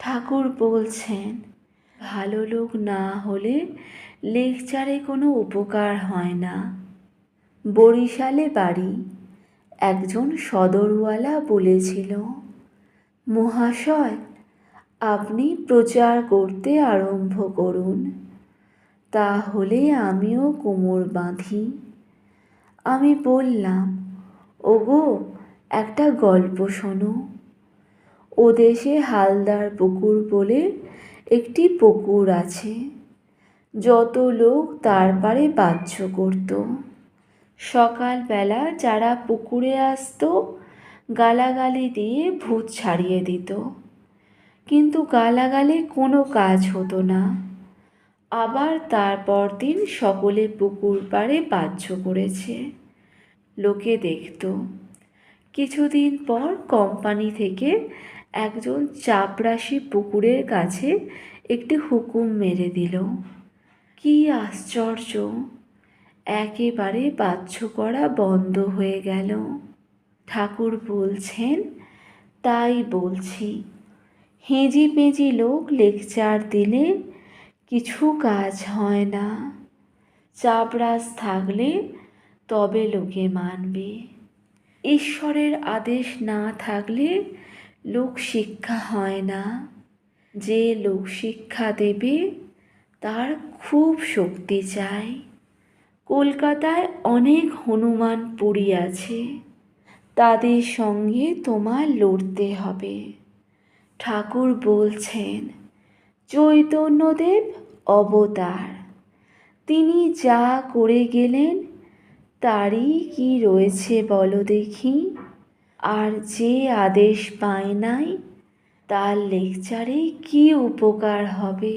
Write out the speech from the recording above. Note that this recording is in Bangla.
ঠাকুর বলছেন, ভালো লোক না হলে লেকচারে কোনো উপকার হয় না। বরিশালে বাড়ি। একজন সদরওয়ালা বলেছিল, মহাশয়, আপনি প্রচার করতে আরম্ভ করুন, তাহলে আমিও কোমর বাঁধি। আমি বললাম, ওগো, একটা গল্প শোনো। ও দেশে হালদার পুকুর বলে একটি পুকুর আছে। যত লোক তার পাড়ে বাহ্য করত। সকালবেলা যারা পুকুরে আসতো গালাগালি দিয়ে ভূত ছাড়িয়ে দিত, কিন্তু গালাগালি কোনো কাজ হতো না। আবার তারপর দিন সকলে পুকুর পাড়ে বাহ্য করেছে, লোকে দেখত। কিছুদিন পর কোম্পানি থেকে একজন চাপরাশি পুকুরের কাছে একটি হুকুম মেরে দিল। কি আশ্চর্য! একেবারে বাহ্য করা বন্ধ হয়ে গেল। ঠাকুর বলছেন, তাই বলছি, হেঁজি পেঁজি লোক লেকচার দিলে কিছু কাজ হয় না। চাপরাশ থাকলে তবে লোকে মানবে। ঈশ্বরের আদেশ না থাকলে লোক শিক্ষা হয় না। যে লোক শিক্ষা দেবে তার খুব শক্তি চাই। কলকাতায় অনেক হনুমান পুরী আছে, তাদের সঙ্গে তোমার লড়তে হবে। ঠাকুর বলছেন, চৈতন্যদেব অবতার, তিনি যা করে গেলেন তারই কি রয়েছে বলো দেখি? আর যে আদেশ পায় নাই তার লেকচারে কি উপকার হবে?